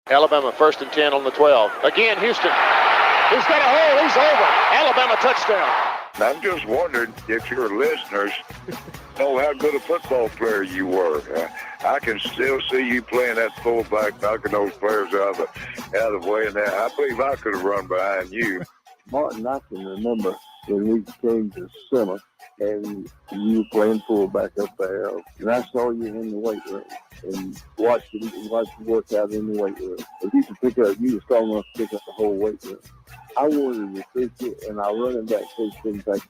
Alabama 1st and 10 on the 12. Again, Houston. He's got a hole. He's over. Alabama touchdown. I'm just wondering if your listeners know how good a football player you were. I can still see you playing that fullback, knocking those players out of the way. And I believe I could have run behind you. Martin, I can remember when we came to summer and you were playing fullback up there. And I saw you in the weight room and watched you work out in the weight room. If you were strong enough to pick up the whole weight room. I wanted to fix it, and I run it back so things back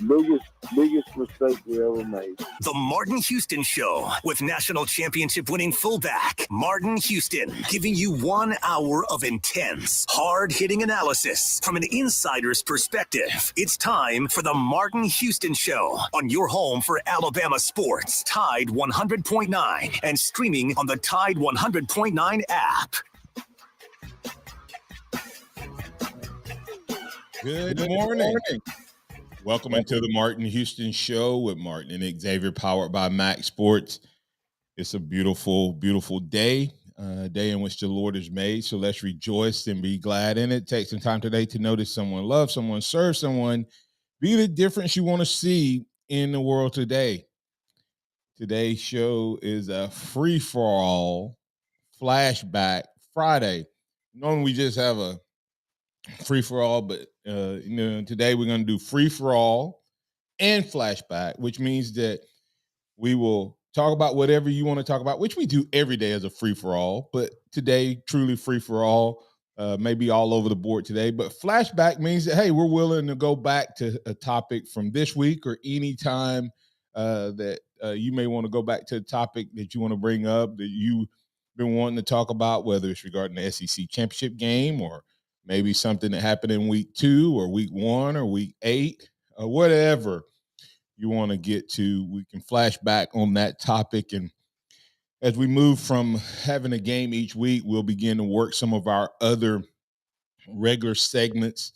biggest mistake we ever made. The Martin Houston Show with national championship winning fullback Martin Houston, giving you 1 hour of intense, hard-hitting analysis from an insider's perspective. It's time for the Martin Houston Show on your home for Alabama sports, Tide 100.9, and streaming on the Tide 100.9 app. Good morning. Welcome into the Martin Houston Show with Martin and Xavier, powered by MaXSports. It's a beautiful, beautiful day, day in which the Lord has made. So let's rejoice and be glad in it. Take some time today to notice someone, love someone, serve someone, be the difference you want to see in the world today. Today's show is a free-for-all Flashback Friday. Normally we just have a free-for-all, but today we're going to do free-for-all and flashback, which means that we will talk about whatever you want to talk about, which we do every day as a free-for-all, but today truly free-for-all, maybe all over the board today. But flashback means that, hey, we're willing to go back to a topic from this week or any time that you may want to go back to a topic that you want to bring up that you've been wanting to talk about, whether it's regarding the SEC championship game or maybe something that happened in week 2 or week 1 or week 8 or whatever you want to get to. We can flash back on that topic. And as we move from having a game each week, we'll begin to work some of our other regular segments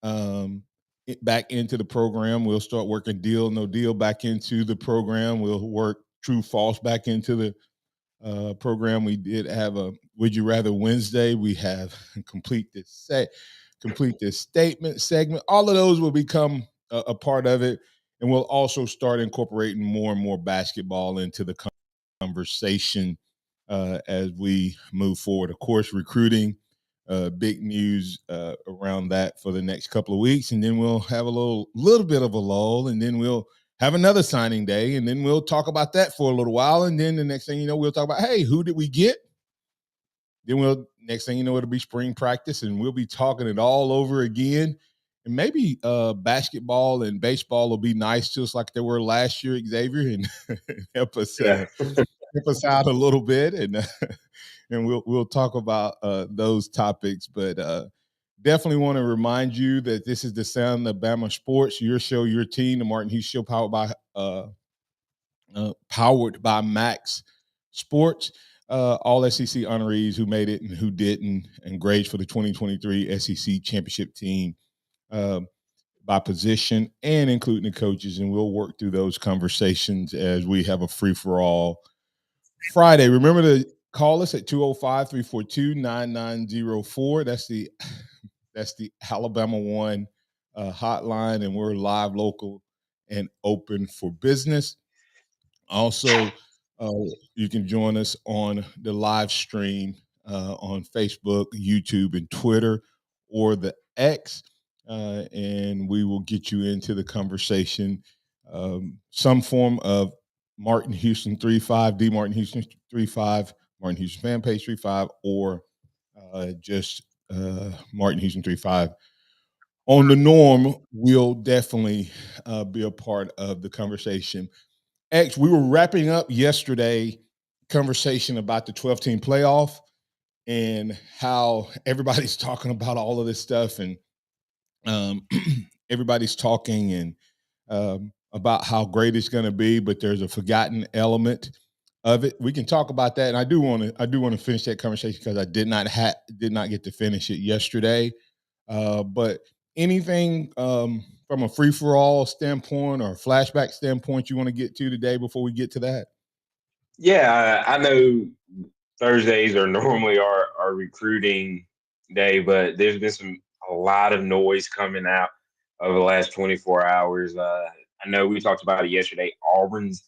back into the program. We'll start working deal, no deal back into the program. We'll work true, false back into the program. We did have a Would You Rather Wednesday. We have complete this statement segment. All of those will become a part of it, and we'll also start incorporating more and more basketball into the conversation as we move forward. Of course, recruiting, big news around that for the next couple of weeks, and then we'll have a little bit of a lull, and then we'll have another signing day, and then we'll talk about that for a little while. And then the next thing you know, we'll talk about, hey, who did we get? Then next thing you know, it'll be spring practice, and we'll be talking it all over again. And maybe basketball and baseball will be nice to us like they were last year, Xavier, and help us out a little bit. And and we'll talk about those topics. But definitely want to remind you that this is the sound of Bama Sports, your show, your team, the Martin Hughes Show, powered by MaXSports. All SEC honorees who made it and who didn't, and grades for the 2023 SEC championship team by position and including the coaches. And we'll work through those conversations as we have a free-for-all Friday. Remember to call us at 205-342-9904. That's the Alabama One hotline, and we're live, local, and open for business. Also, you can join us on the live stream on Facebook, YouTube, and Twitter, or the X, and we will get you into the conversation. Some form of Martin Houston 35, D Martin Houston 35, Martin Houston fan page 35, or just Martin Houston 35 on the norm. Will definitely be a part of the conversation. X, we were wrapping up yesterday conversation about the 12-team playoff and how everybody's talking about all of this stuff, and everybody's talking and about how great it's going to be, but there's a forgotten element of it. We can talk about that, and I do want to finish that conversation because I did not get to finish it yesterday. But anything from a free-for-all standpoint or flashback standpoint you want to get to today before we get to that? Yeah, I know Thursdays are normally our recruiting day, but there's been a lot of noise coming out over the last 24 hours. I know we talked about it yesterday. Auburn's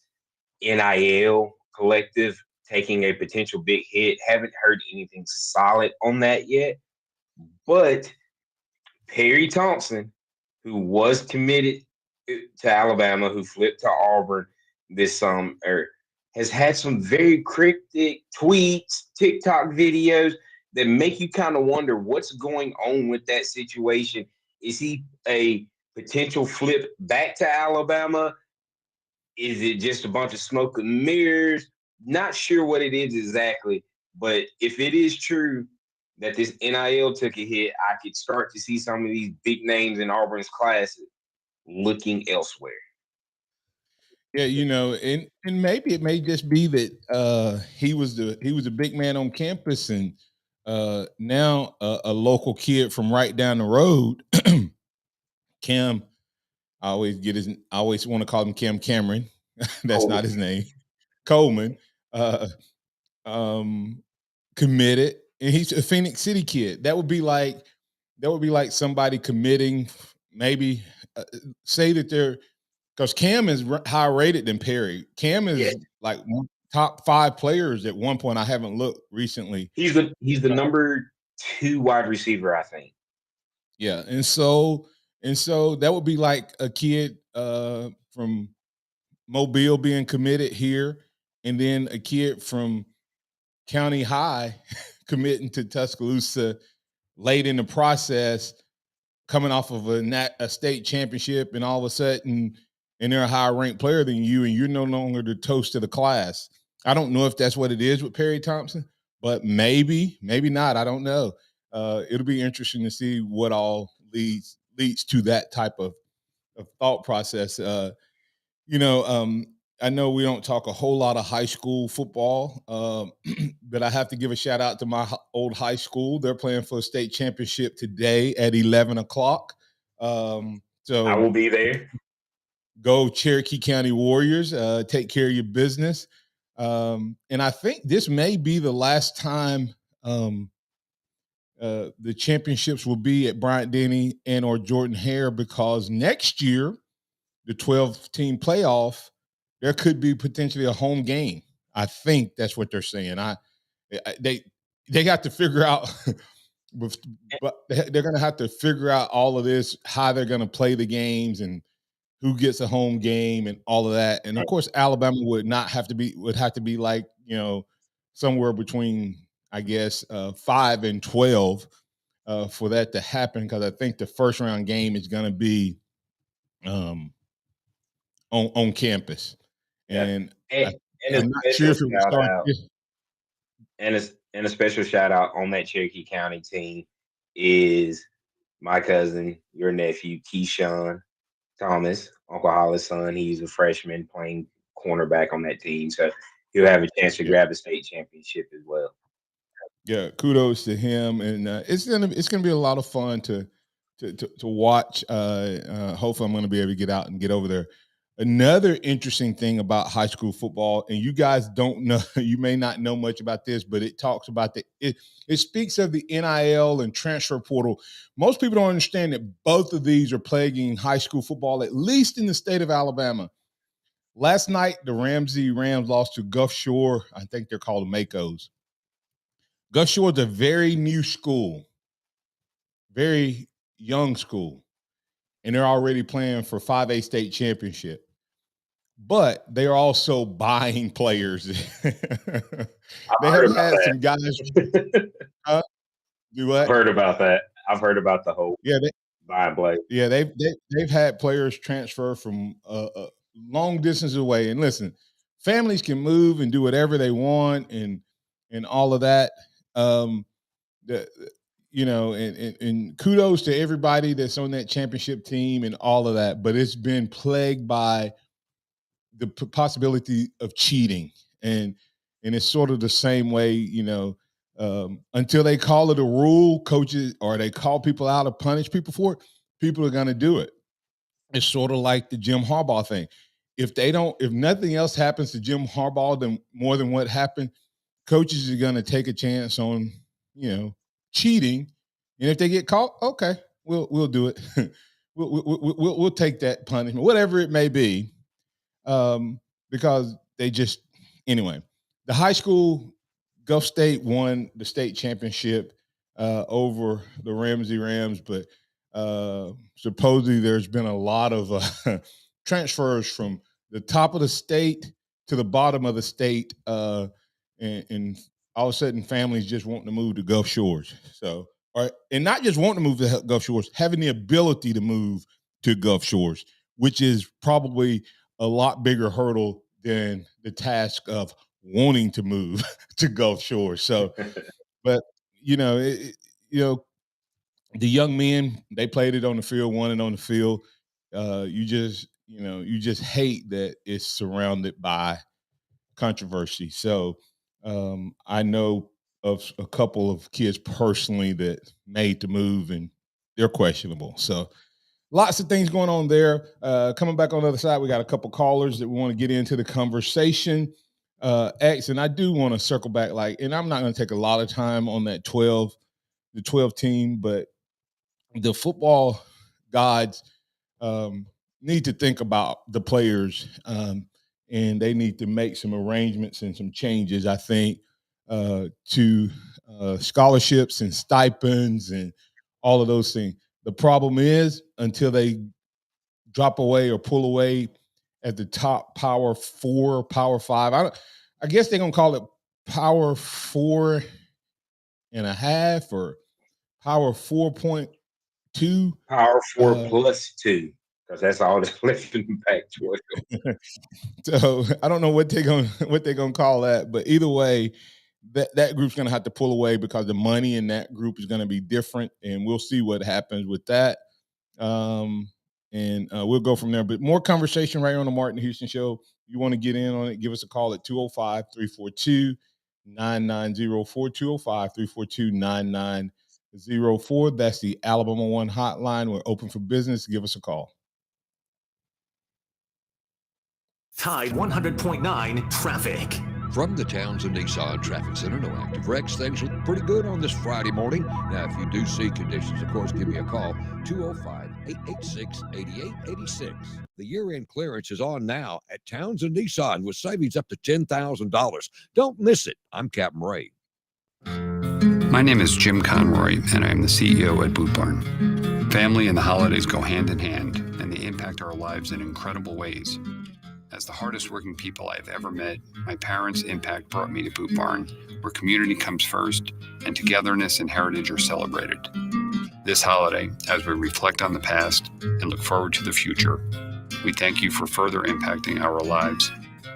NIL collective taking a potential big hit. Haven't heard anything solid on that yet, but Perry Thompson, who was committed to Alabama, who flipped to Auburn this summer, has had some very cryptic tweets, TikTok videos that make you kind of wonder what's going on with that situation. Is he a potential flip back to Alabama? Is it just a bunch of smoke and mirrors? Not sure what it is exactly, but if it is true that this NIL took a hit, I could start to see some of these big names in Auburn's classes looking elsewhere. Yeah, and maybe it may just be that he was a big man on campus, and now a local kid from right down the road, Cam. I always want to call him Cam Cameron. That's not his name. Coleman, uh, committed, and he's a Phoenix City kid. That would be like somebody committing. Maybe say that they're because Cam is higher rated than Perry. Cam is like top 5 players at one point. I haven't looked recently. He's the number 2 wide receiver, I think. Yeah, and so that would be like a kid from Mobile being committed here, and then a kid from County High committing to Tuscaloosa late in the process, coming off of a state championship, and all of a sudden, and they're a higher ranked player than you, and you're no longer the toast of the class. I don't know if that's what it is with Perry Thompson, but maybe not. I don't know. It'll be interesting to see what all leads to that type of thought process. I know we don't talk a whole lot of high school football, but I have to give a shout out to my old high school. They're playing for a state championship today at 11 o'clock. So I will be there. Go Cherokee County Warriors. Take care of your business. And I think this may be the last time the championships will be at Bryant-Denny and or Jordan Hare, because next year, the 12-team playoff, there could be potentially a home game. I think that's what they're saying. They got to figure out, but they're going to have to figure out all of this, how they're going to play the games and who gets a home game and all of that. And of course, Alabama would have to be like, somewhere between, I guess, 5 and 12 for that to happen, because I think the first round game is going to be on campus. And I'm not sure if it will start. And a special shout out on that Cherokee County team is my cousin, your nephew, Keyshawn Thomas, Uncle Hollis' son. He's a freshman playing cornerback on that team, so he'll have a chance to grab a state championship as well. Yeah, kudos to him, and it's gonna be a lot of fun to watch. Hopefully, I'm gonna be able to get out and get over there. Another interesting thing about high school football, and you guys don't know, you may not know much about this, but it talks about it speaks of the NIL and transfer portal. Most people don't understand that both of these are plaguing high school football, at least in the state of Alabama. Last night, the Ramsey Rams lost to Gulf Shore. I think they're called the Macos. Gulf Shore is a very new school, very young school, and they're already playing for 5A state championship. But they're also buying players. They have had some guys. Do what? I've heard about that. I've heard about the whole buying players. Yeah, they've had players transfer from long distance away. And listen, families can move and do whatever they want, and all of that. And kudos to everybody that's on that championship team and all of that. But it's been plagued by the possibility of cheating, and it's sort of the same way, until they call it a rule, coaches, or they call people out or punish people for it, people are going to do it. It's sort of like the Jim Harbaugh thing. If nothing else happens to Jim Harbaugh more than what happened, coaches are going to take a chance on, cheating. And if they get caught, okay, we'll do it. we'll take that punishment, whatever it may be, because they just anyway. The high school Gulf State won the state championship over the Ramsey Rams, but supposedly there's been a lot of transfers from the top of the state to the bottom of the state, and all of a sudden families just wanting to move to Gulf Shores. So, and not just wanting to move to Gulf Shores, having the ability to move to Gulf Shores, which is probably a lot bigger hurdle than the task of wanting to move to Gulf Shores. So, but the young men, they played it on the field, won it on the field. You just hate that it's surrounded by controversy. So I know of a couple of kids personally that made the move, and they're questionable. So lots of things going on there. Coming back on the other side, we got a couple callers that we want to get into the conversation. X, and I do want to circle back, and I'm not going to take a lot of time on that the 12 team, but the football gods need to think about the players, and they need to make some arrangements and some changes, I think, to scholarships and stipends and all of those things. The problem is, until they drop away or pull away at the top Power 4, Power 5, I guess they're going to call it Power 4.5 or Power 4.2. Power 4 plus 2, because that's all that's left in the Pac-12. So I don't know what they're gonna call that, but either way, that group's gonna have to pull away because the money in that group is gonna be different, and we'll see what happens with that. And we'll go from there. But more conversation right here on the Martin Houston Show. You want to get in on it, give us a call at 205-342-9904, 205-342-9904. That's the Alabama One hotline. We're open for business. Give us a call. Tide 100.9 traffic. From the Townsend Nissan Traffic Center, no active wrecks. Things look pretty good on this Friday morning. Now, if you do see conditions, of course, give me a call, 205-886-8886. The year-end clearance is on now at Townsend Nissan with savings up to $10,000. Don't miss it. I'm Captain Ray. My name is Jim Conroy, and I am the CEO at Boot Barn. Family and the holidays go hand in hand, and they impact our lives in incredible ways. As the hardest working people I've ever met, my parents' impact brought me to Boot Barn, where community comes first and togetherness and heritage are celebrated. This holiday, as we reflect on the past and look forward to the future, we thank you for further impacting our lives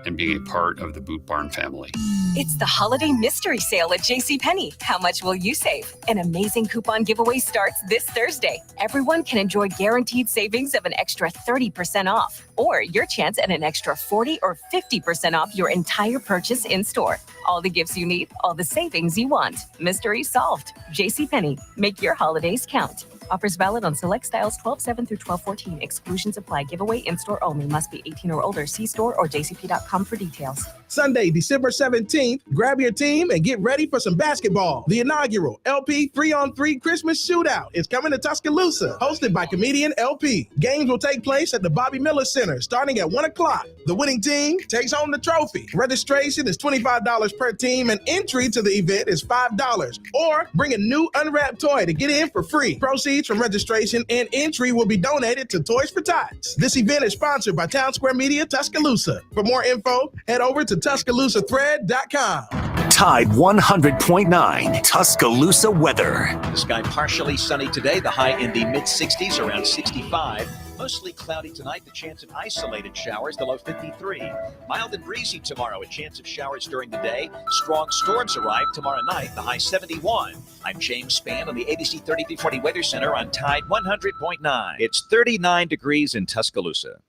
and being a part of the Boot Barn family. It's the holiday mystery sale at JCPenney. How much will you save? An amazing coupon giveaway starts this Thursday. Everyone can enjoy guaranteed savings of an extra 30% off, or your chance at an extra 40 or 50% off your entire purchase in store. All the gifts you need, all the savings you want. Mystery solved. JCPenney. Make your holidays count. Offers valid on select styles 12/7 through 12/14. Exclusions apply. Giveaway in-store only. Must be 18 or older. See store or jcp.com for details. Sunday, December 17th, grab your team and get ready for some basketball. The inaugural LP 3-on-3 Christmas Shootout is coming to Tuscaloosa, hosted by comedian LP. Games will take place at the Bobby Miller Center starting at 1 o'clock. The winning team takes home the trophy. Registration is $25 per team and entry to the event is $5. Or bring a new unwrapped toy to get in for free. Proceeds from registration and entry will be donated to Toys for Tots. This event is sponsored by Town Square Media Tuscaloosa. For more info, head over to TuscaloosaThread.com. Tide 100.9 Tuscaloosa weather. The sky partially sunny today, the high in the mid-60s, around 65. Mostly cloudy tonight, the chance of isolated showers, the low 53. Mild and breezy tomorrow, a chance of showers during the day. Strong storms arrive tomorrow night, the high 71. I'm James Spann on the ABC 3340 Weather Center on Tide 100.9. It's 39 degrees in Tuscaloosa.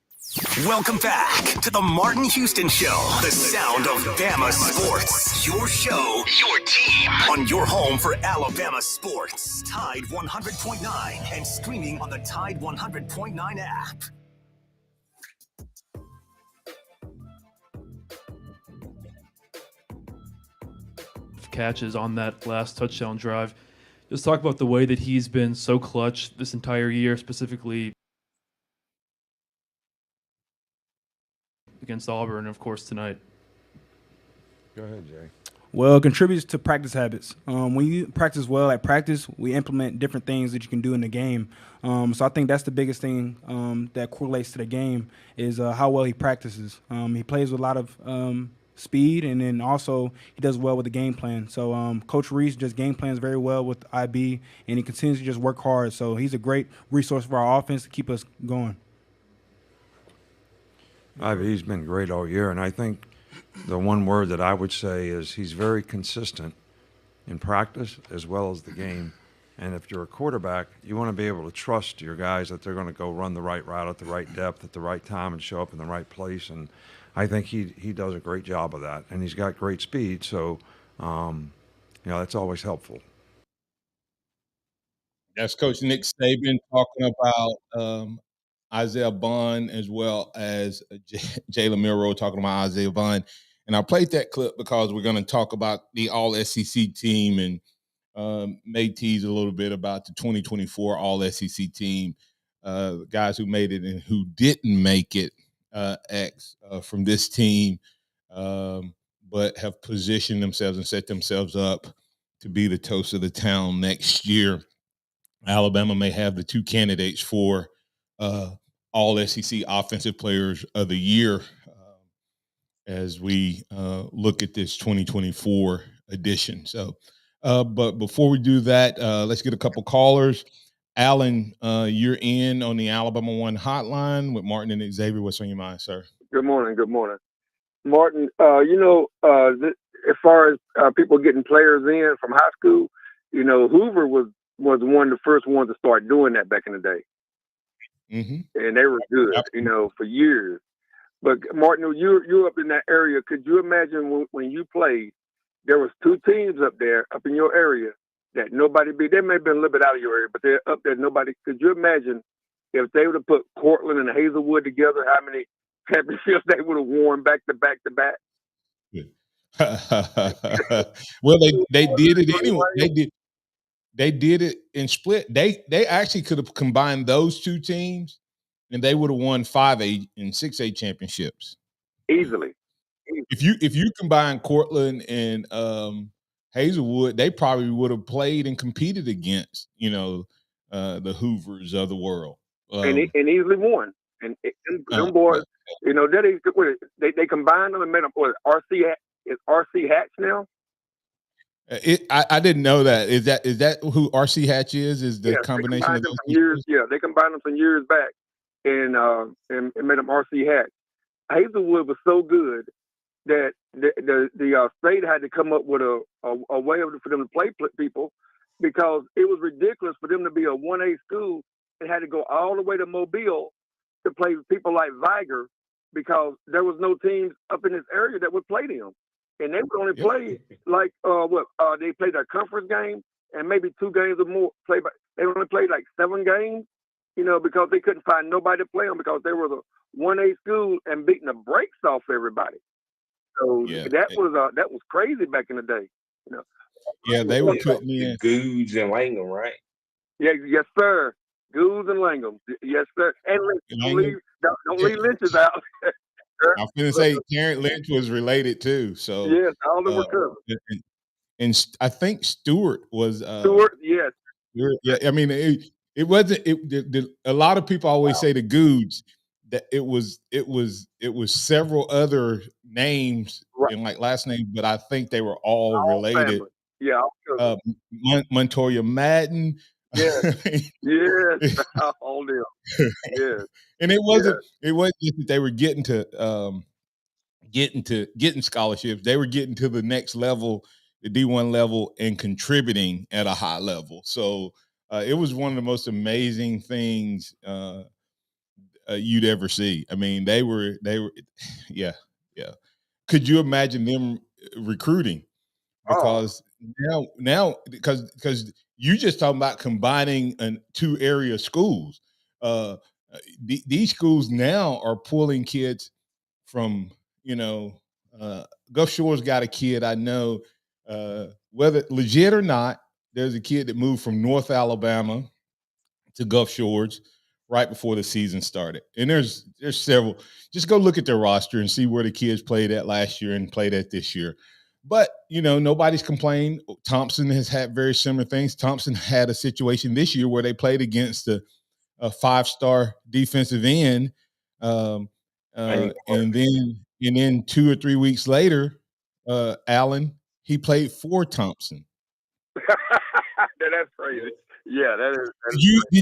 Welcome back to the Martin Houston Show, the sound of Bama sports. Your show, your team, on your home for Alabama sports. Tide 100.9 and streaming on the Tide 100.9 app. catches on that last touchdown drive. Just talk about the way that he's been so clutch this entire year, specifically against Auburn, and of course tonight. Go ahead, Jay. Well, it contributes to practice habits. When you practice well at practice, we implement different things that you can do in the game. So I think that's the biggest thing that correlates to the game is how well he practices. He plays with a lot of speed, and then also he does well with the game plan. So Coach Reese just game plans very well with IB, and he continues to just work hard. So he's a great resource for our offense to keep us going. IB's been great all year, and I think the one word that I would say is he's very consistent in practice as well as the game. And if you're a quarterback, you want to be able to trust your guys that they're going to go run the right route at the right depth at the right time and show up in the right place. And I think he does a great job of that. And he's got great speed, so that's always helpful. That's Coach Nick Saban talking about Isaiah Bond as well as Jalen Milroe talking about Isaiah Bond. And I played that clip because we're going to talk about the All-SEC team and may tease a little bit about the 2024 All-SEC team, guys who made it and who didn't make it from this team, but have positioned themselves and set themselves up to be the toast of the town next year. Alabama may have the two candidates for All-SEC Offensive Players of the Year as we look at this 2024 edition. So, but before we do that, let's get a couple callers. Alan, you're in on the Alabama One hotline with Martin and Xavier. What's on your mind, sir? Good morning. Good morning. Martin, as far as people getting players in from high school, Hoover was one of the first ones to start doing that back in the day. Mm-hmm. And they were good, for years. But Martin, you're up in that area. Could you imagine when you played, there was two teams up there, up in your area, that nobody beat? They may have been a little bit out of your area, but they're up there. Nobody. Could you imagine if they would have put Cortland and Hazelwood together, how many championships they would have won back to back to back? Well, they did it anyway. They did it in split. They actually could have combined those two teams, and they would have won 5A and 6A championships easily. If you combine Cortland and Hazelwood, they probably would have played and competed against the Hoovers of the world, and easily won. And them boys, they combined them and made them. RC is RC Hatch now. I didn't know that. Is that who RC Hatch is? Is the combination of those years? Yeah, they combined them some years back, and made them RC Hatch. Hazelwood was so good that the state had to come up with a way for them to play people, because it was ridiculous for them to be a 1A school and had to go all the way to Mobile to play people like Viger, because there was no teams up in this area that would play them. And they would only play like they played their conference game and maybe 2 games or more. They only played like 7 games, because they couldn't find nobody to play them, because they were the 1A school and beating the brakes off everybody. So that was crazy back in the day. Yeah, they were putting in Goods and Langham, right? Yeah, yes, sir. Goods and Langham, yes, sir. And don't leave Lynch's out. I was going to say Terrence Lynch was related too. So yes, all of them were cousins. And I think Stewart was Stewart. Yes. Yeah, I mean it wasn't. A lot of people always say the Goods, that it was several other names and like last name, but I think they were all related. Family. Yeah. Montoya Madden. Yes. Yes. All them. Yes. And it wasn't just that they were getting scholarships. They were getting to the next level, the D1 level, and contributing at a high level. So it was one of the most amazing things you'd ever see. I mean, they were, yeah. Could you imagine them recruiting? Because now, because you just talking about combining 2 area schools. These schools now are pulling kids from, Gulf Shore's got a kid I know whether legit or not, there's a kid that moved from North Alabama to Gulf Shores right before the season started. And there's several. Just go look at their roster and see where the kids played at last year and played at this year. But, nobody's complained. Thompson has had very similar things. Thompson had a situation this year where they played against a five-star defensive end. And then 2 or 3 weeks later, Allen, he played for Thompson. That's crazy. Yeah, that is.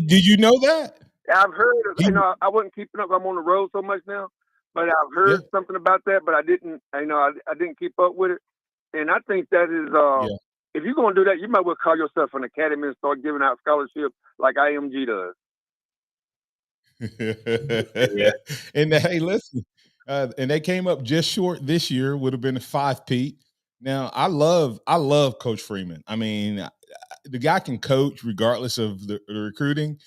Did you know that? I've heard of. I wasn't keeping up. I'm on the road so much now, but I've heard something about that. But I didn't. I didn't keep up with it. And I think that is. If you're gonna do that, you might well call yourself an academy and start giving out scholarships like IMG does. And hey, listen, and they came up just short this year. Would have been a 5-peat. Now, I love Coach Freeman. I mean, the guy can coach regardless of the recruiting.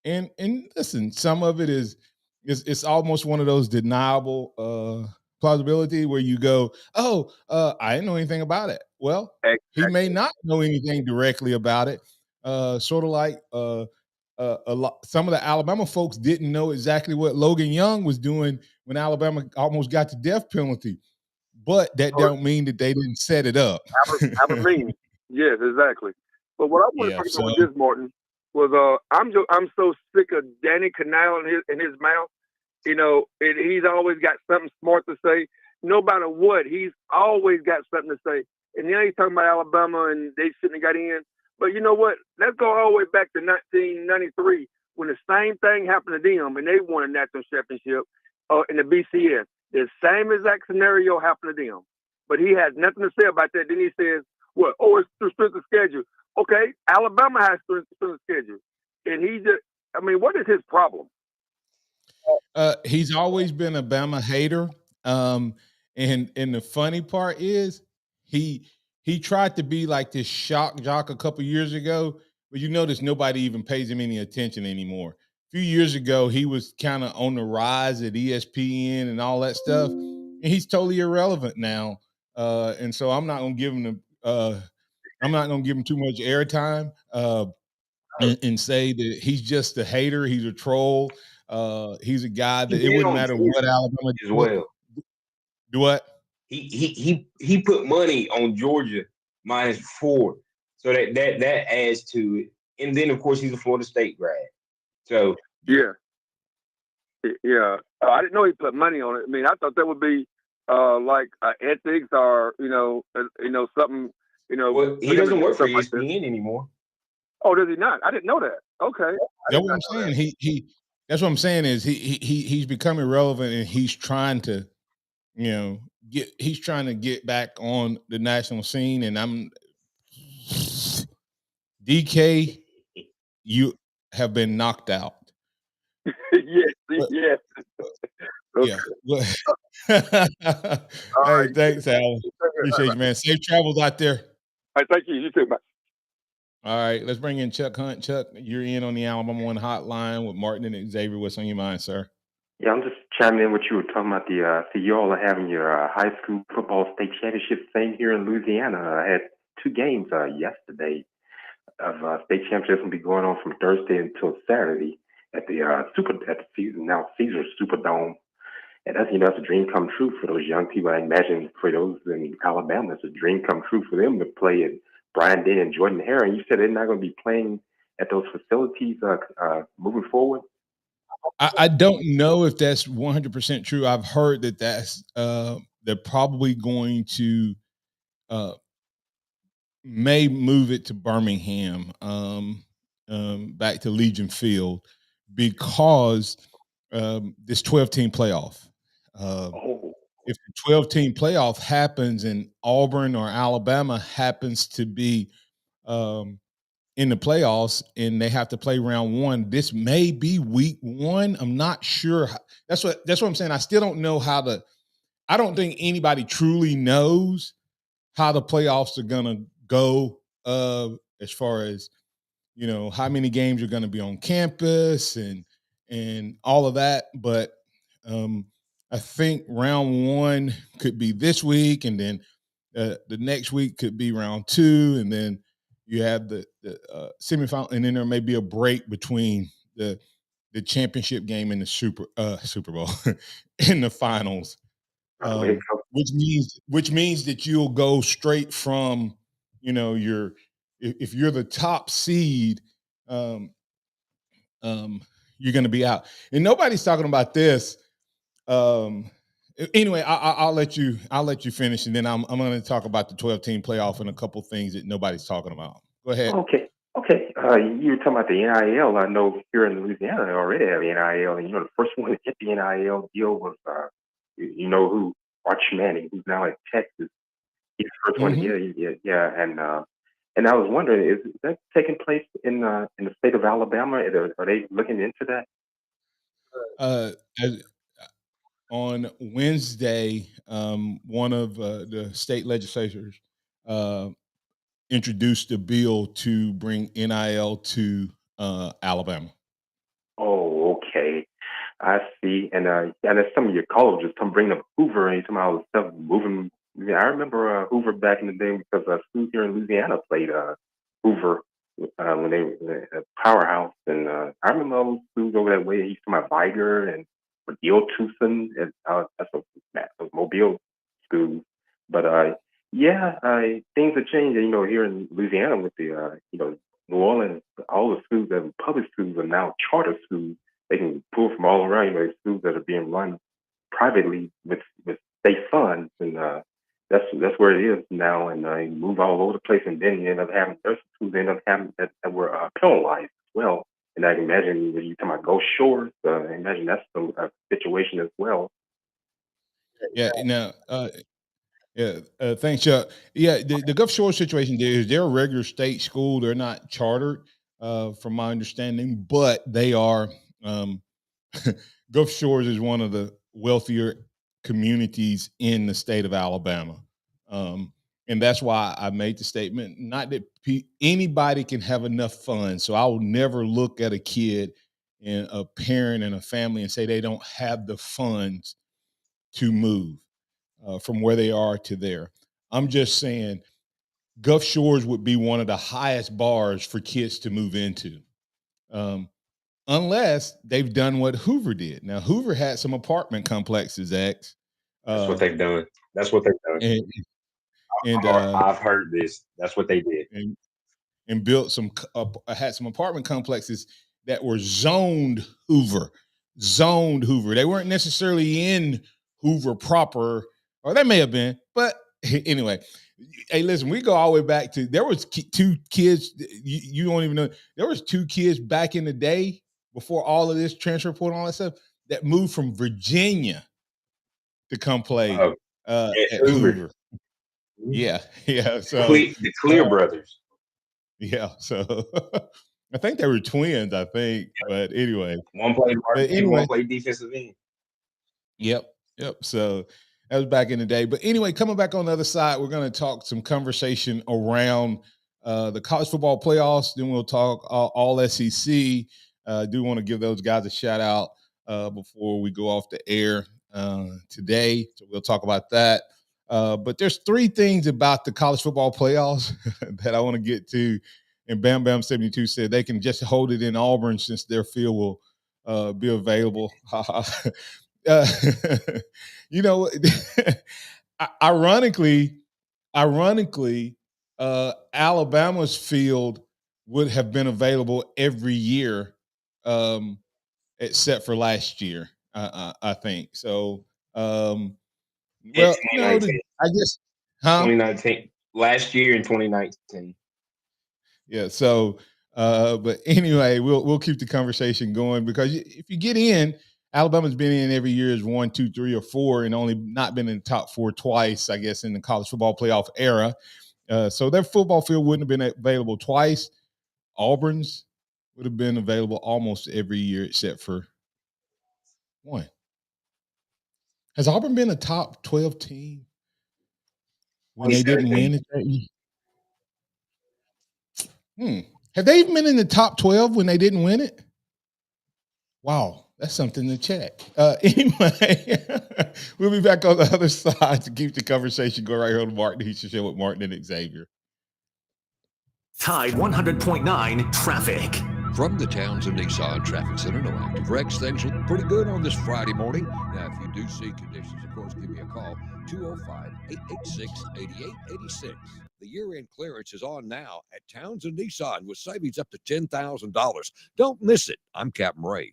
And listen, some of it is it's almost one of those deniable plausibility where you go, I didn't know anything about it. Well, he may not know anything directly about it. Sort of like some of the Alabama folks didn't know exactly what Logan Young was doing when Alabama almost got the death penalty. But that don't mean that they didn't set it up. I mean, yes, exactly. But what I want to talk about with this, Martin, was I'm so sick of Danny Canal in his mouth. He's always got something smart to say. No matter what, he's always got something to say. And now he's talking about Alabama and they shouldn't have got in. But you know what? Let's go all the way back to 1993 when the same thing happened to them and they won a national championship in the BCS. The same exact scenario happened to them. But he has nothing to say about that. Then he says, what? Oh, it's through strength of schedule. Okay, Alabama has strength of schedule. And what is his problem? He's always been a Bama hater. And the funny part is he tried to be like this shock jock a couple years ago, but you notice nobody even pays him any attention anymore. A few years ago, he was kind of on the rise at ESPN and all that stuff, and he's totally irrelevant now. And so I'm not going to give him too much airtime and say that he's just a hater. He's a troll. He's a guy that it wouldn't matter what Alabama as well. Do what? He put money on Georgia -4, so that adds to it. And then of course he's a Florida State grad. So yeah. I didn't know he put money on it. I mean, I thought that would be like ethics or something. Well, he doesn't work for ESPN anymore. Oh, does he not? I didn't know that. Okay, that's what I'm saying. He that's what I'm saying is he's become irrelevant and he's trying to get back on the national scene. And I'm DK, you have been knocked out. Yes. Okay. Yeah. Hey, thanks, Alan. Appreciate you, man. Safe travels out there. All right, thank you. You too, man. All right, let's bring in Chuck Hunt. Chuck, you're in on the Alabama One Hotline with Martin and Xavier. What's on your mind, sir? Yeah, I'm just chiming in what you were talking about. So you all are having your high school football state championship thing here in Louisiana. I had 2 games yesterday of state championships will be going on from Thursday until Saturday at the Caesars Superdome. And that's a dream come true for those young people. I imagine for those in Alabama, it's a dream come true for them to play at Brian Day and Jordan Hare. And you said they're not going to be playing at those facilities moving forward? I don't know if that's 100% true. I've heard that they're probably going to may move it to Birmingham, back to Legion Field, because this 12-team playoff. If the 12-team playoff happens and Auburn or Alabama happens to be in the playoffs and they have to play round 1, this may be week 1. I'm not sure. That's what I'm saying. I still don't know I don't think anybody truly knows how the playoffs are going to go as far as, how many games are going to be on campus and all of that. But I think round 1 could be this week, and then The next week could be round 2, and then you have the semifinal, and then there may be a break between the championship game and the Super Bowl in the finals, which means that you'll go straight from if you're the top seed, you're going to be out, and nobody's talking about this. Anyway, I'll let you finish, and then I'm going to talk about the 12-team playoff and a couple things that nobody's talking about. Go ahead. Okay. You were talking about the NIL. I know here in Louisiana they already have NIL, and the first one to get the NIL deal was who, Arch Manning, who's now at Texas. He's the first one to get it. Yeah, and I was wondering, is that taking place in the state of Alabama? Are they looking into that? On Wednesday, one of the state legislators introduced a bill to bring NIL to Alabama. Oh, okay. I see. And as some of your callers just come bring up Hoover and some of the stuff moving. Yeah, I remember Hoover back in the day because schools here in Louisiana played Hoover when they were a powerhouse. And I remember all those schools over that way. He used to my Viger and Mobile Tucson. And that's a Mobile school. But things are changing. Here in Louisiana with the New Orleans, all the schools that are public schools are now charter schools. They can pull from all around. Schools that are being run privately with state funds, and that's where it is now. And you move all over the place, and then you end up having there's schools end up having that were penalized as well. And I can imagine when you talking about Gulf Shores, I imagine that's a situation as well. Yeah. Now. Thanks, Chuck. Yeah, the Gulf Shore situation is they're a regular state school. They're not chartered, from my understanding, but they are. Gulf Shores is one of the wealthier communities in the state of Alabama, and that's why I made the statement. Not that anybody can have enough funds, so I will never look at a kid and a parent and a family and say they don't have the funds to move from where they are to there. I'm just saying Gulf Shores would be one of the highest bars for kids to move into, unless they've done what Hoover did. Now, Hoover had some apartment complexes, X. That's what they've done. And I've heard this. That's what they did. And built had some apartment complexes that were zoned Hoover. They weren't necessarily in Hoover proper, or they may have been, but anyway. Hey, listen, we go all the way back to there was 2 kids. You don't even know there was 2 kids back in the day before all of this transfer portal and all that stuff that moved from Virginia to come play at Hoover. Yeah. So the Clear brothers. Yeah, so I think they were twins. But anyway, one played varsity, one played defensive end. Yep. So that was back in the day. But anyway, coming back on the other side, we're going to talk some conversation around the college football playoffs. Then we'll talk all SEC. I do want to give those guys a shout out before we go off the air today. So we'll talk about that. But there's 3 things about the college football playoffs that I want to get to. And Bam Bam 72 said they can just hold it in Auburn since their field will be available. Ironically, Alabama's field would have been available every year, except for last year. I think so. Well, I guess 2019 last year in 2019. Yeah. So, but anyway, we'll keep the conversation going because if you get in, Alabama's been in every year as 1, 2, 3, or 4, and only not been in the top 4 twice, I guess, in the college football playoff era. So their football field wouldn't have been available twice. Auburn's would have been available almost every year except for 1. Has Auburn been a top 12 team when they didn't win it that year? Have they even been in the top 12 when they didn't win it? Wow, That's something to check. Anyway, we'll be back on the other side to keep the conversation going right here on the Martin Houston Show with Martin and Xavier. Tide 100.9 traffic. From the Townsend Nissan Traffic Center, no active wrecks. Things look pretty good on this Friday morning. Now, if you do see conditions, of course, give me a call, 205-886-8886. The year-end clearance is on now at Townsend Nissan with savings up to $10,000. Don't miss it. I'm Captain Ray.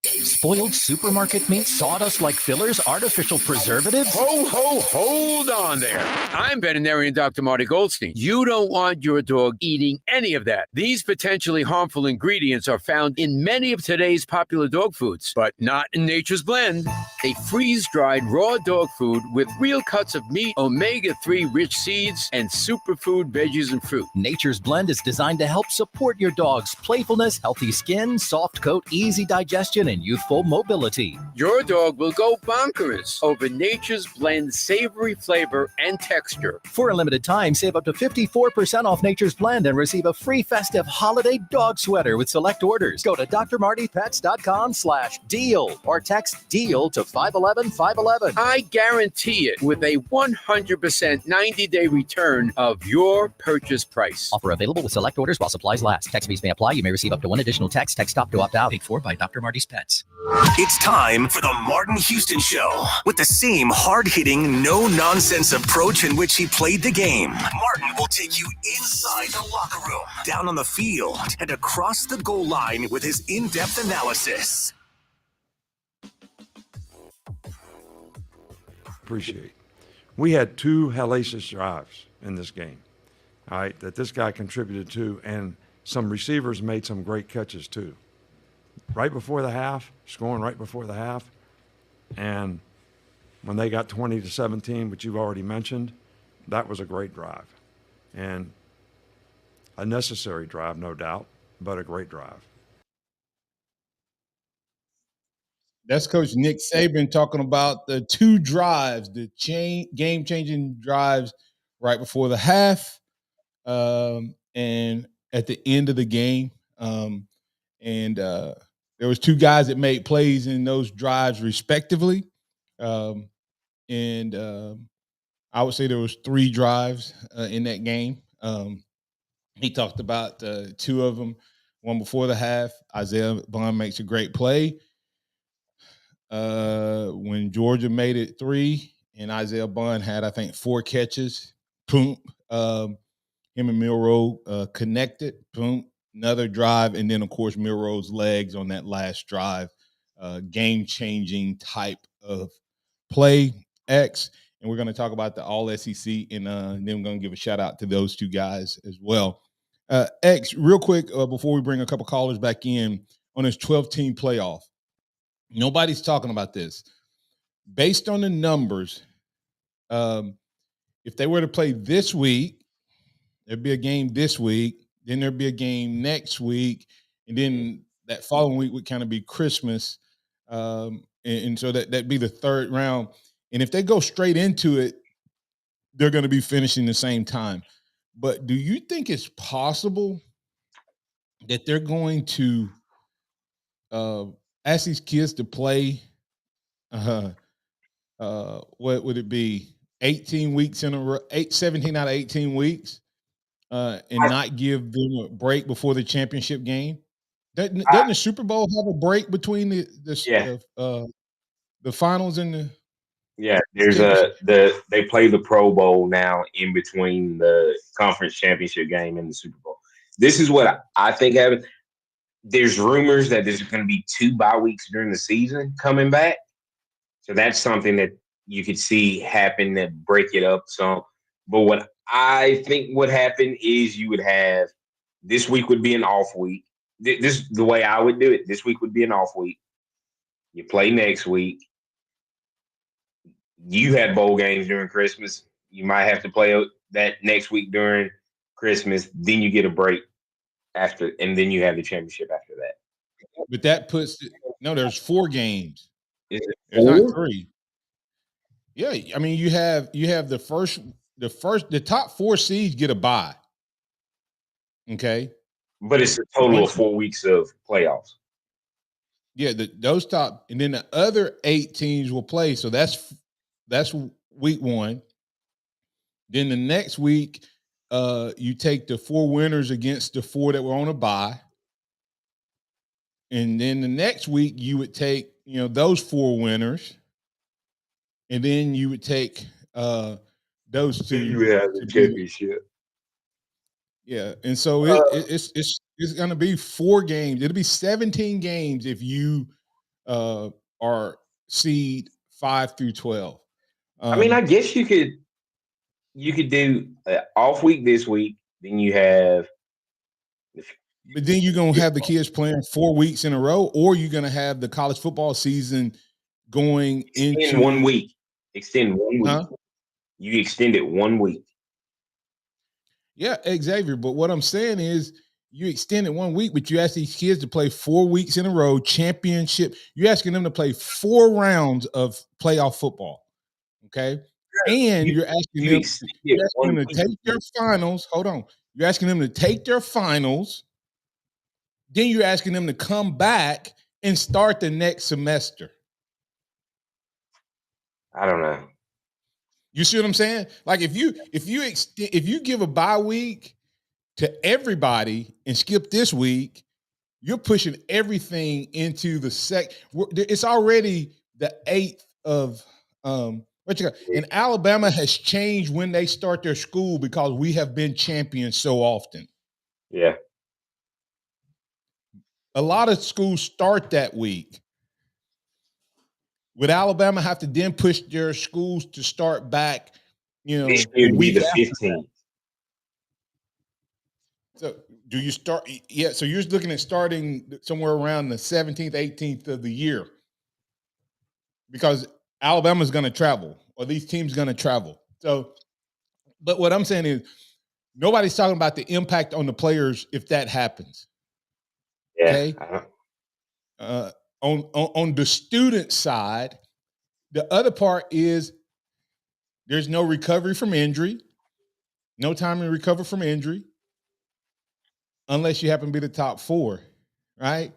Spoiled supermarket meat, sawdust like fillers, artificial preservatives? Hold on there. I'm veterinarian Dr. Marty Goldstein. You don't want your dog eating any of that. These potentially harmful ingredients are found in many of today's popular dog foods, but not in Nature's Blend, a freeze-dried raw dog food with real cuts of meat, omega-3 rich seeds, and superfood veggies and fruit. Nature's Blend is designed to help support your dog's playfulness, healthy skin, soft coat, easy digestion, and youthful mobility. Your dog will go bonkers over Nature's Blend savory flavor and texture. For a limited time, save up to 54% off Nature's Blend and receive a free festive holiday dog sweater with select orders. Go to drmartypets.com/deal or text DEAL to 511-511. I guarantee it with a 100% 90-day return of your purchase price. Offer available with select orders while supplies last. Text fees may apply. You may receive up to one additional text. Text stop to opt out. Paid for by Dr. Marty's Pets. It's time for the Martin Houston Show. With the same hard-hitting, no-nonsense approach in which he played the game, Martin will take you inside the locker room, down on the field, and across the goal line with his in-depth analysis. Appreciate. We had 2 hellacious drives in this game, all right, that this guy contributed to, and some receivers made some great catches too. Right before the half, scoring right before the half, and when they got 20-17, which you've already mentioned, that was a great drive. And a necessary drive, no doubt, but a great drive. That's Coach Nick Saban talking about the 2 drives, the game-changing drives right before the half and at the end of the game. There was 2 guys that made plays in those drives respectively. I would say there was 3 drives in that game. He talked about 2 of them, one before the half. Isaiah Bond makes a great play. When Georgia made it 3 and Isaiah Bond had, I think, 4 catches, boom, him and Milroe connected, boom, another drive, and then, of course, Milroe's legs on that last drive, game-changing type of play, X. And we're going to talk about the All-SEC, and then we're going to give a shout-out to those 2 guys as well. X, real quick, before we bring a couple callers back in, on this 12-team playoff, nobody's talking about this. Based on the numbers, if they were to play this week, there'd be a game this week, then there'd be a game next week, and then that following week would kind of be Christmas. And so that'd be the 3rd round. And if they go straight into it, they're going to be finishing the same time. But do you think it's possible that they're going to ask these kids to play, what would it be, 18 weeks in a row, 17 out of 18 weeks? And not give them a break before the championship game? Doesn't the Super Bowl have a break between the finals and the? Yeah, there's they play the Pro Bowl now in between the conference championship game and the Super Bowl. This is what I think happened. There's rumors that there's going to be 2 bye weeks during the season coming back, so that's something that you could see happen that break it up some. But what I think would happen is you would have this week would be an off week. This is the way I would do it. This week would be an off week. You play next week. You had bowl games during Christmas. You might have to play that next week during Christmas. Then you get a break after, and then you have the championship after that. But that puts there's 4 games. Is it There's 4? not 3. Yeah, I mean you have the top 4 seeds get a bye. Okay, but it's a total of 4 weeks of playoffs. Yeah, those top, and then the other 8 teams will play. So that's week 1. Then the next week, you take the 4 winners against the 4 that were on a bye. And then the next week you would take, those 4 winners, and then you would take those 2 You would have the to be. championship. Yeah, and so it's going to be 4 games. It'll be 17 games if you are seed 5 through 12. I mean, I guess you could do an off week this week. Then you have. But then you're going to have the kids playing 4 weeks in a row, or you're going to have the college football season going into 1 week. Extend 1 week. Huh? You extend it 1 week. Yeah, Xavier. But what I'm saying is you extend it 1 week, but you ask these kids to play 4 weeks in a row, championship. You're asking them to play 4 rounds of playoff football. Okay. And you're asking them to take their finals. Hold on. You're asking them to take their finals. Then you're asking them to come back and start the next semester. I don't know. You see what I'm saying? Like if you give a bye week to everybody and skip this week, you're pushing everything into the it's already the 8th of and Alabama has changed when they start their school because we have been champions so often. Yeah. A lot of schools start that week. Would Alabama have to then push their schools to start back, This year would be the 15th. So do you start? Yeah. So you're looking at starting somewhere around the 17th, 18th of the year because Alabama's going to travel or these teams going to travel. So, but what I'm saying is nobody's talking about the impact on the players if that happens. Yeah. Okay. On the student side, the other part is there's no recovery from injury, no time to recover from injury, unless you happen to be the top 4, right?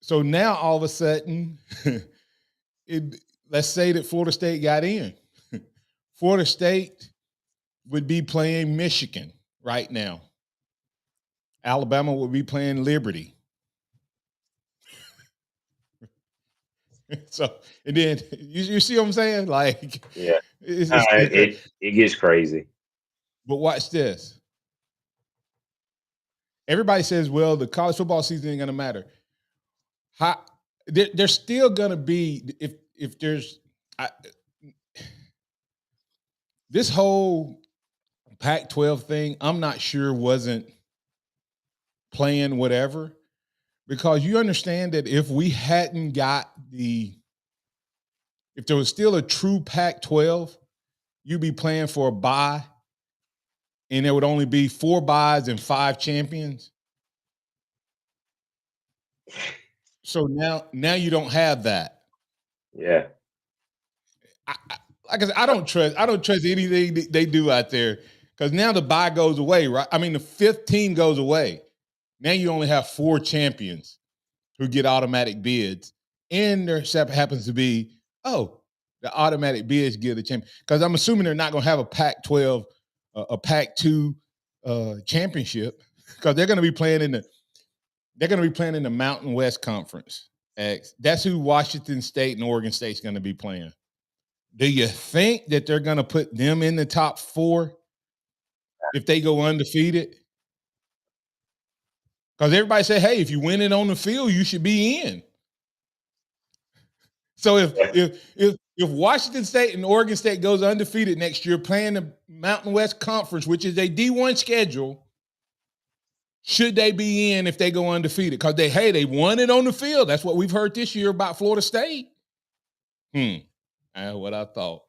So now all of a sudden, let's say that Florida State got in. Florida State would be playing Michigan right now. Alabama would be playing Liberty. So, and then you see what I'm saying? Like, yeah, it gets crazy. But watch this. Everybody says, well, the college football season ain't going to matter. There's still going to be, if there's, this whole Pac-12 thing, I'm not sure wasn't playing whatever. Because you understand that if we hadn't got if there was still a true Pac-12, you'd be playing for a bye, and there would only be 4 byes and 5 champions. So now you don't have that. Yeah. Like I said, I don't trust anything they do out there because now the bye goes away, right? I mean, the 5th team goes away. Now you only have 4 champions who get automatic bids. And there happens to be, the automatic bids give the champion. Because I'm assuming they're not going to have a Pac-12, a Pac-2 championship because they're going to be playing in the Mountain West Conference. That's who Washington State and Oregon State's going to be playing. Do you think that they're going to put them in the top 4 if they go undefeated? Because everybody say, hey, if you win it on the field, you should be in. So if Washington State and Oregon State goes undefeated next year playing the Mountain West Conference, which is a D1 schedule, should they be in if they go undefeated? Because they won it on the field. That's what we've heard this year about Florida State. That's what I thought.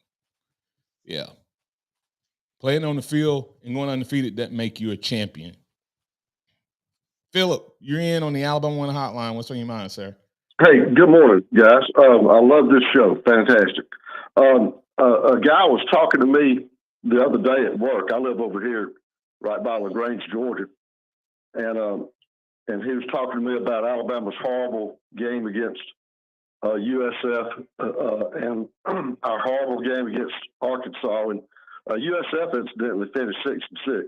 Yeah. Playing on the field and going undefeated doesn't make you a champion. Philip, you're in on the Alabama One Hotline. What's on your mind, sir? Hey, good morning, guys. I love this show. Fantastic. A guy was talking to me the other day at work. I live over here right by LaGrange, Georgia. And and he was talking to me about Alabama's horrible game against USF and our horrible game against Arkansas. And USF incidentally finished 6-6.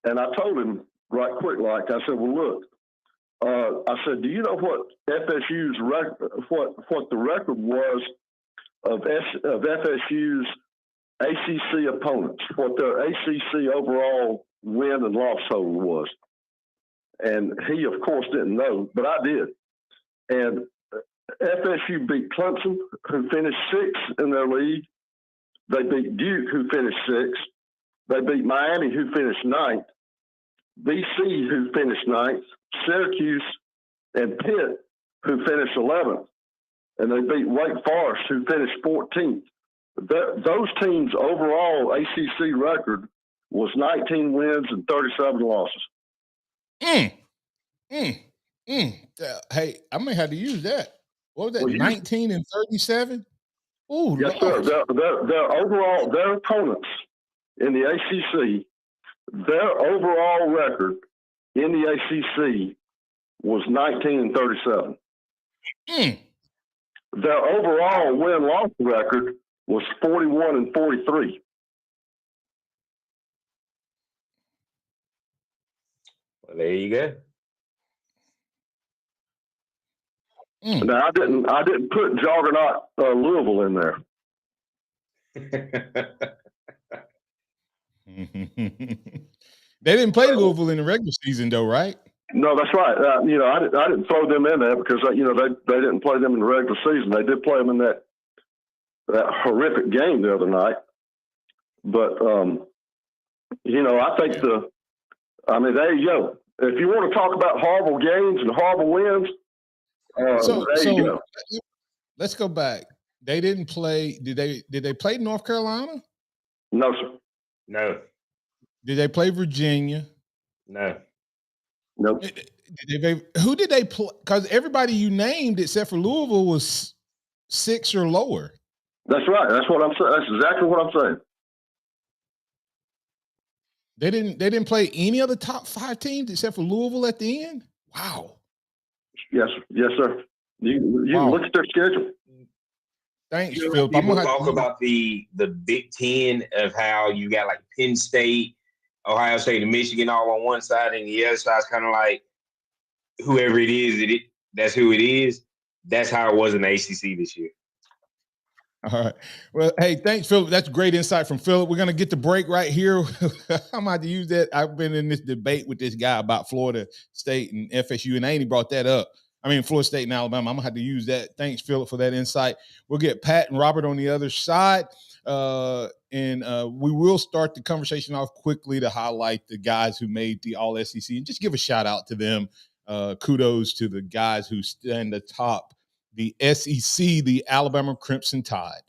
And I told him right quick, like I said, well, look, I said, do you know what FSU's what the record was of FSU's ACC opponents, what their ACC overall win and loss total was? And he, of course, didn't know, but I did. And FSU beat Clemson, who finished 6th in their league. They beat Duke, who finished 6th. They beat Miami, who finished 9th. BC, who finished 9th. Syracuse and Pitt, who finished 11th. And they beat Wake Forest, who finished 14th. Those teams' overall ACC record was 19 wins and 37 losses. Hey, I may have to use that. What was that? 19 and 37? Oh, yes, sir. Their overall, their opponents in the ACC, their overall record in the ACC was 19 and 37. Their overall win-loss record was 41 and 43. Well, there you go. Now I didn't put Juggernaut Louisville in there. They didn't play Louisville in the regular season, though, right? No, that's right. I didn't throw them in there because they didn't play them in the regular season. They did play them in that horrific game the other night. But I think there you go. If you want to talk about horrible games and horrible wins, there you go. Let's go back. They didn't play. Did they play North Carolina? No, sir. No. Did they play Virginia? No. Nope. Who did they play? Because everybody you named except for Louisville was 6 or lower. That's right. That's what I'm saying. That's exactly what I'm saying. They didn't play any of the top 5 teams except for Louisville at the end? Wow. Yes, sir. You look at their schedule. Thanks, Phil. People talk about the Big Ten of how you got like Penn State, Ohio State, and Michigan all on one side, and the other side's kind of like whoever it is, that's who it is. That's how it was in the ACC this year. All right. Well, hey, thanks, Philip. That's great insight from Philip. We're going to get the break right here. I'm about to use that. I've been in this debate with this guy about Florida State and FSU, and I ain't brought that up. I mean, Florida State and Alabama. I'm going to have to use that. Thanks, Philip, for that insight. We'll get Pat and Robert on the other side, and we will start the conversation off quickly to highlight the guys who made the All-SEC and just give a shout-out to them. Kudos to the guys who stand atop the SEC, the Alabama Crimson Tide.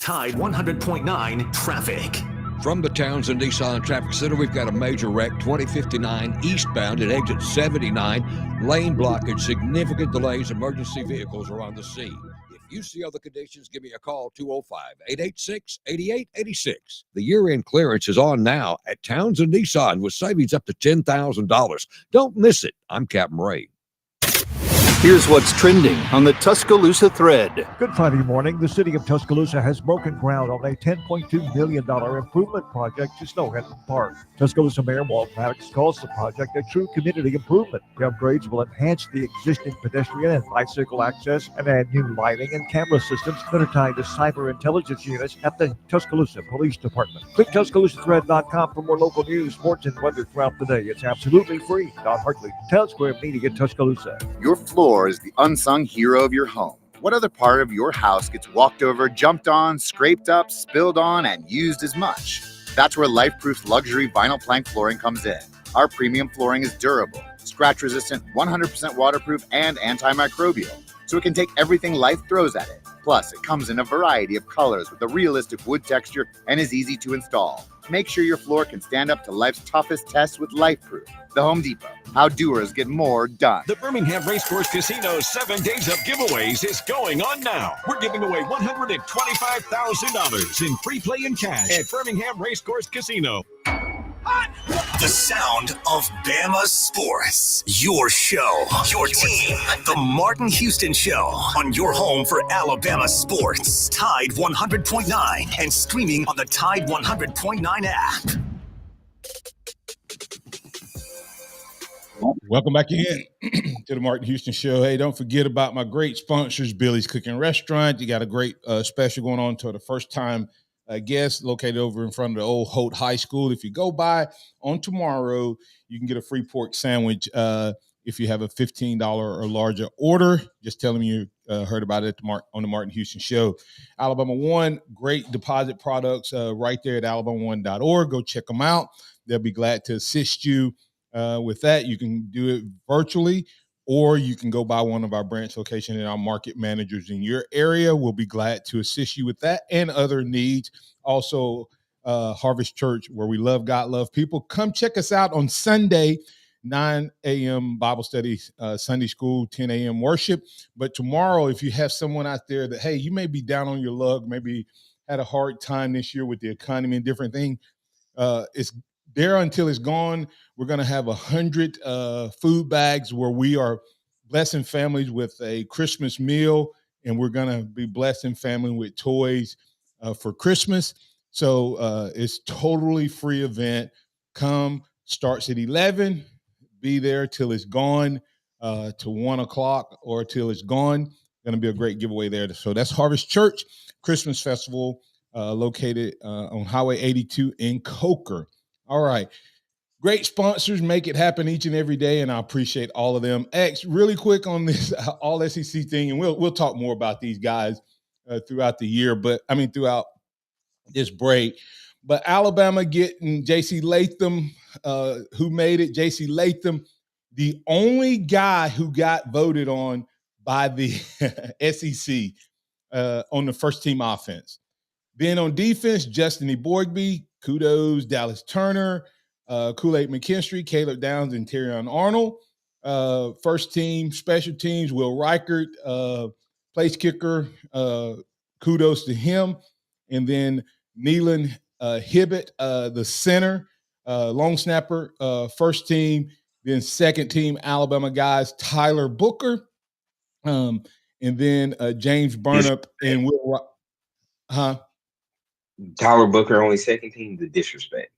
Tide 100.9 traffic. From the Townsend Nissan Traffic Center, we've got a major wreck, 2059 eastbound at exit 79. Lane blockage, significant delays, emergency vehicles are on the scene. If you see other conditions, give me a call, 205-886-8886. The year-end clearance is on now at Townsend Nissan with savings up to $10,000. Don't miss it. I'm Captain Ray. Here's what's trending on the Tuscaloosa thread. Good Friday morning. The city of Tuscaloosa has broken ground on a $10.2 million improvement project to Snowhaven Park. Tuscaloosa Mayor Walt Maddox calls the project a true community improvement. The upgrades will enhance the existing pedestrian and bicycle access and add new lighting and camera systems that are tied to cyber intelligence units at the Tuscaloosa Police Department. Click TuscaloosaThread.com for more local news, sports, and weather throughout the day. It's absolutely free. Don Hartley, Town Square Media, Tuscaloosa. Your floor is the unsung hero of your home. What other part of your house gets walked over, jumped on, scraped up, spilled on, and used as much? That's where LifeProof's luxury vinyl plank flooring comes in. Our premium flooring is durable, scratch-resistant, 100% waterproof, and antimicrobial, so it can take everything life throws at it. Plus, it comes in a variety of colors with a realistic wood texture and is easy to install. Make sure your floor can stand up to life's toughest tests with LifeProof. The Home Depot. How doers get more done. The Birmingham Racecourse Casino's 7 days of giveaways is going on now. We're giving away $125,000 in free play and cash at Birmingham Racecourse Casino. The sound of Bama sports. Your show, your team. The Martin Houston Show on your home for Alabama sports. Tide 100.9 and streaming on the Tide 100.9 app. Welcome back in to the Martin Houston Show. Hey, don't forget about my great sponsors, Billy's Cooking Restaurant. You got a great special going on to the first-time guests located over in front of the old Holt High School. If you go by on tomorrow, you can get a free pork sandwich if you have a $15 or larger order. Just tell them you heard about it on the Martin Houston Show. Alabama One, great deposit products right there at alabama1.org. Go check them out. They'll be glad to assist you with that. You can do it virtually, or you can go by one of our branch locations, and our market managers in your area will be glad to assist you with that and other needs. Also, Harvest Church, where we love God, love people. Come check us out on Sunday, 9 a.m. Bible study, Sunday school, 10 a.m. worship. But tomorrow, if you have someone out there that, hey, you may be down on your luck, maybe had a hard time this year with the economy and different things, it's there until it's gone. We're going to have 100 food bags where we are blessing families with a Christmas meal, and we're going to be blessing families with toys for Christmas. So it's totally free event. Come, starts at 11, be there till it's gone, to 1 o'clock or till it's gone. Going to be a great giveaway there. So that's Harvest Church Christmas Festival located on Highway 82 in Coker. All right. Great sponsors make it happen each and every day, and I appreciate all of them. X, really quick on this all SEC thing, and we'll talk more about these guys throughout the year, throughout this break. But Alabama getting J.C. Latham, who made it. J.C. Latham, the only guy who got voted on by the SEC on the first team offense. Then on defense, Justin Eboigbe, kudos, Dallas Turner, Kool-Aid McKinstry, Caleb Downs, and Terrion Arnold. First team, special teams, Will Reichert, place kicker, kudos to him. And then Nealon Hibbett, the center, long snapper, first team. Then second team, Alabama guys, Tyler Booker. And then James Burnap and Will. Tyler Booker only second team, the disrespect.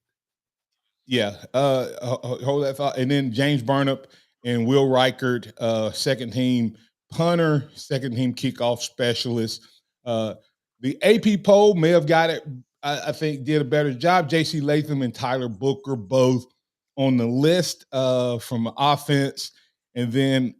Yeah, hold that thought. And then James Burnap and Will Reichert, second team punter, second team kickoff specialist. The AP poll may have got it, I think, did a better job. J.C. Latham and Tyler Booker both on the list from offense. And then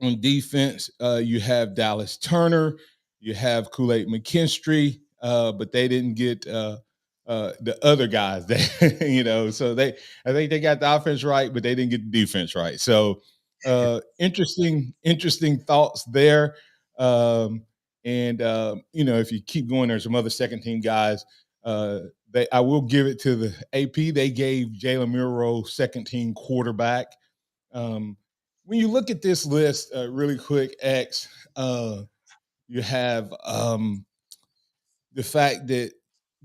on defense, you have Dallas Turner, you have Kool-Aid McKinstry, but they didn't get the other guys that, so I think they got the offense right, but they didn't get the defense right. So interesting thoughts there. If you keep going, there's some other second team guys. I will give it to the AP. They gave Jalen Milroe second team quarterback. When you look at this list really quick, X, you have the fact that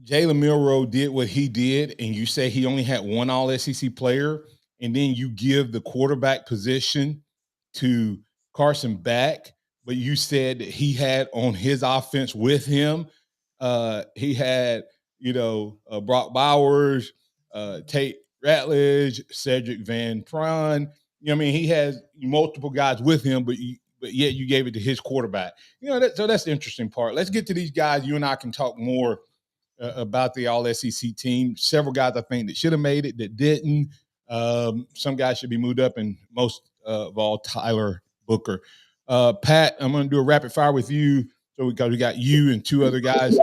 Jalen Milroe did what he did, and you say he only had one All-SEC player, and then you give the quarterback position to Carson Beck, but you said that he had on his offense with him, he had, Brock Bowers, Tate Ratledge, Cedric Van Pran. He has multiple guys with him, but yet you gave it to his quarterback. So that's the interesting part. Let's get to these guys. You and I can talk more about the All-SEC team. Several guys I think that should have made it that didn't. Some guys should be moved up, and most of all, Tyler Booker. Pat, I'm going to do a rapid fire with you. So because we got you and two other guys.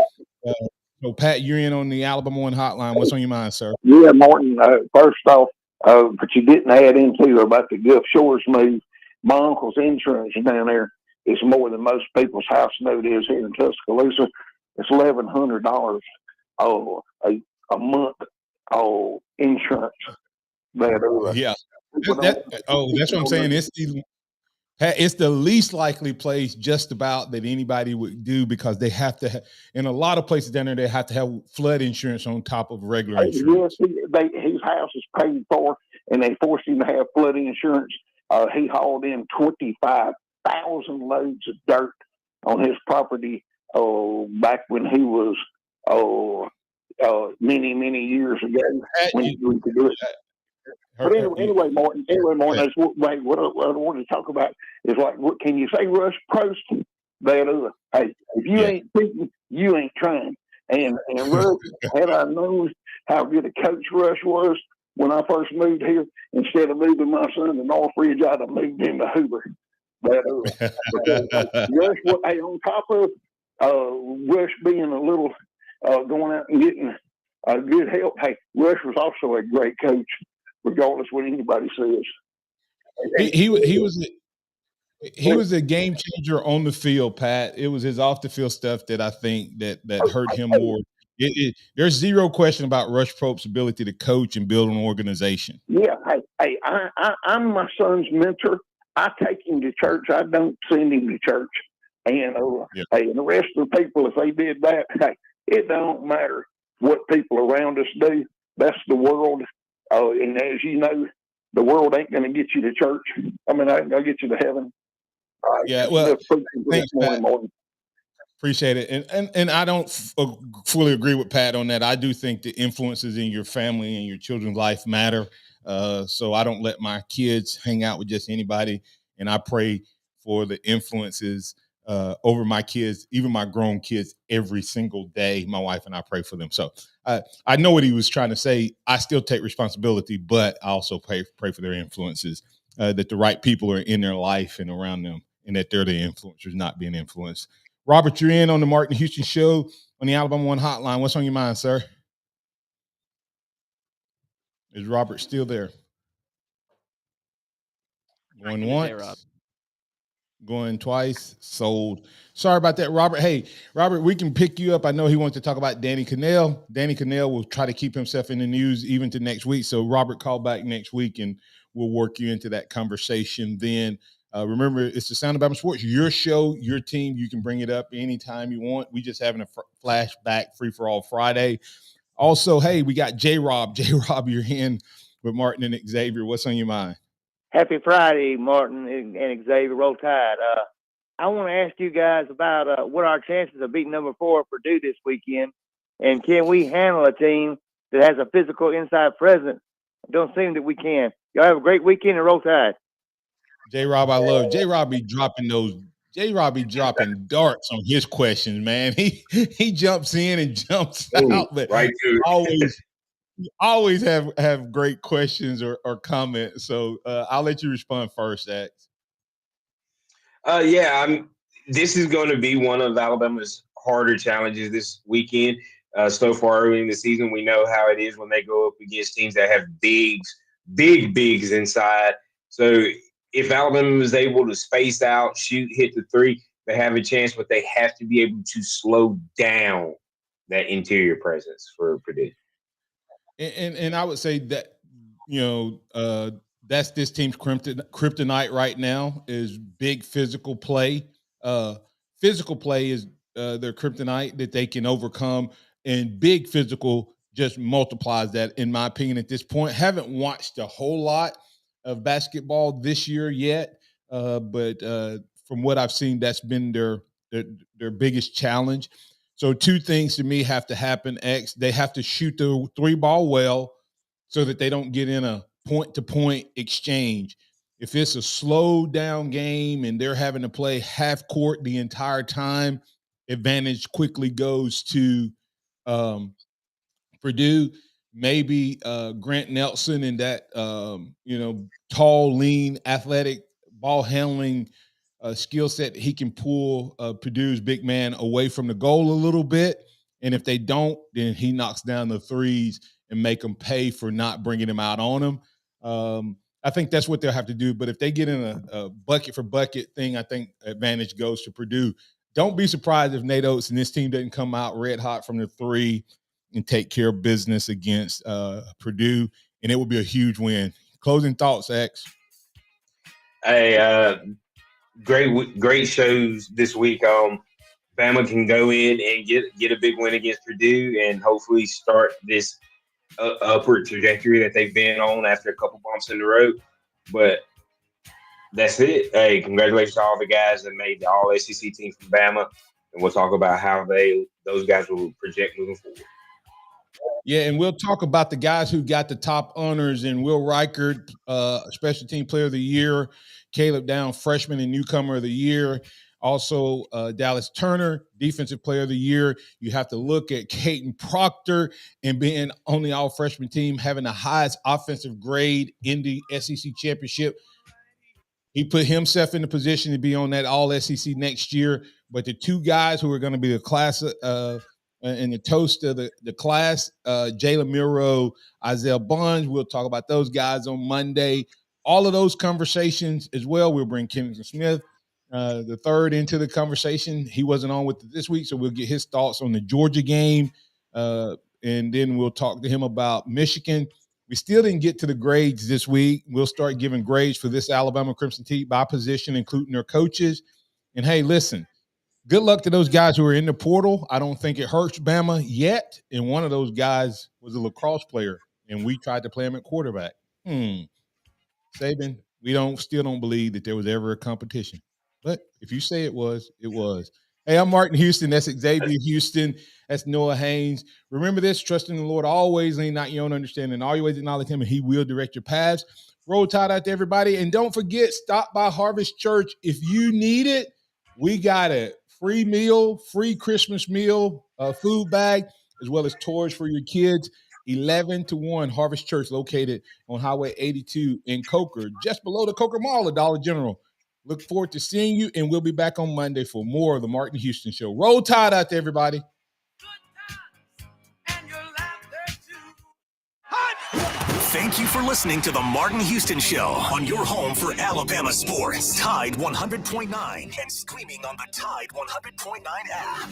So Pat, you're in on the Alabama One hotline. What's on your mind, sir? Yeah, Martin. First off, but you didn't add into about the Gulf Shores move. My uncle's insurance down there is more than most people's house note is here in Tuscaloosa. It's $1,100 a month insurance. Yeah. That's what I'm saying. Pat, it's the least likely place just about that anybody would do because they have to in a lot of places down there, they have to have flood insurance on top of regular insurance. Yes, his house is paid for, and they forced him to have flood insurance. He hauled in 25,000 loads of dirt on his property back when he was many years ago when he could do it. But anyway, Martin, that's what I wanted to talk about is like, what can you say, Rush Prost? Hey, if you ain't thinking, you ain't trying. And Rush, had I known how good a coach Rush was when I first moved here, instead of moving my son to Northridge, I'd have moved him to Hoover. But Rush, hey, on top of Rush being a little going out and getting good help, hey, Rush was also a great coach, regardless what anybody says. He was a game changer on the field, Pat. It was his off the field stuff that I think that hurt him more. There's zero question about Rush Probst's ability to coach and build an organization. Yeah, hey, I'm my son's mentor. I take him to church. I don't send him to church. And hey, and the rest of the people, if they did that, hey, it don't matter what people around us do. That's the world. And as you know, the world ain't going to get you to church. I mean, I ain't going to get you to heaven. Yeah, well, thanks, Pat. Appreciate it. And I don't fully agree with Pat on that. I do think the influences in your family and your children's life matter. So I don't let my kids hang out with just anybody. And I pray for the influences over my kids, even my grown kids, every single day. My wife and I pray for them. So I know what he was trying to say. I still take responsibility, but I also pray for their influences, that the right people are in their life and around them, and that they're the influencers, not being influenced. Robert, you're in on the Martin Houston Show on the Alabama One Hotline. What's on your mind, sir? Is Robert still there? Going once, going twice, sold. Sorry about that, Robert. Hey, Robert, we can pick you up. I know he wants to talk about Danny Cannell. Danny Cannell will try to keep himself in the news even to next week. So, Robert, call back next week, and we'll work you into that conversation then. Remember, it's the Sound of Bama Sports, your show, your team. You can bring it up anytime you want. We just having a flashback free-for-all Friday. Also, hey, we got J-Rob. J-Rob, you're in with Martin and Xavier. What's on your mind? Happy Friday, Martin and Xavier. Roll Tide. I want to ask you guys about what our chances of beating number 4 Purdue this weekend, and can we handle a team that has a physical inside presence? It don't seem that we can. Y'all have a great weekend and Roll Tide. J-Rob, I love J-Rob be dropping those. J-Rob be dropping darts on his questions, man. He jumps in and jumps out, but right always have great questions or comments. So I'll let you respond first, X. This is going to be one of Alabama's harder challenges this weekend. So far early in the season, we know how it is when they go up against teams that have bigs inside. So if Alabama is able to space out, shoot, hit the three, they have a chance, but they have to be able to slow down that interior presence for Purdue. And I would say that, that's this team's kryptonite right now is big physical play. Physical play is their kryptonite that they can overcome, and big physical just multiplies that, in my opinion, at this point. Haven't watched a whole lot of basketball this year yet, but from what I've seen, that's been their biggest challenge. So two things to me have to happen, X. They have to shoot the three ball well so that they don't get in a point-to-point exchange. If it's a slow down game and they're having to play half court the entire time, advantage quickly goes to Purdue. Maybe Grant Nelson and that, tall, lean, athletic, ball handling skill set, he can pull Purdue's big man away from the goal a little bit. And if they don't, then he knocks down the threes and make them pay for not bringing him out on them. I think that's what they'll have to do. But if they get in a bucket for bucket thing, I think advantage goes to Purdue. Don't be surprised if Nate Oates and this team doesn't come out red hot from the three and take care of business against Purdue, and it will be a huge win. Closing thoughts, X. Hey, great shows this week. Bama can go in and get a big win against Purdue and hopefully start this upward trajectory that they've been on after a couple bumps in the road. But that's it. Hey, congratulations to all the guys that made the All-SEC team from Bama, and we'll talk about how those guys will project moving forward. Yeah, and we'll talk about the guys who got the top honors, and Will Reichert, Special Team Player of the Year, Caleb Down, Freshman and Newcomer of the Year, also Dallas Turner, Defensive Player of the Year. You have to look at Caden Proctor and being on the all-freshman team, having the highest offensive grade in the SEC championship. He put himself in the position to be on that all-SEC next year. But the two guys who are going to be the class and the toast of the class, Jalen Milroe, Isaiah Bonds, we'll talk about those guys on Monday. All of those conversations as well. We'll bring Kenneth Smith, the third, into the conversation. He wasn't on with this week, so we'll get his thoughts on the Georgia game. And then we'll talk to him about Michigan. We still didn't get to the grades this week. We'll start giving grades for this Alabama Crimson Tide by position, including their coaches. And, hey, listen, good luck to those guys who are in the portal. I don't think it hurts Bama yet. And one of those guys was a lacrosse player, and we tried to play him at quarterback. Saban, we still don't believe that there was ever a competition. But if you say it was, it was. Hey, I'm Martin Houston. That's Xavier Houston. That's Noah Haynes. Remember this, trust in the Lord always, lean not your own understanding. All your ways acknowledge him, and he will direct your paths. Roll Tide out to everybody. And don't forget, stop by Harvest Church. If you need it, we got a free meal, free Christmas meal, food bag, as well as toys for your kids. 11-1 Harvest Church, located on Highway 82 in Coker, just below the Coker Mall at Dollar General. Look forward to seeing you, and we'll be back on Monday for more of the Martin Houston Show. Roll Tide out to everybody. Thank you for listening to the Martin Houston Show on your home for Alabama sports. Tide 100.9 and streaming on the Tide 100.9 app.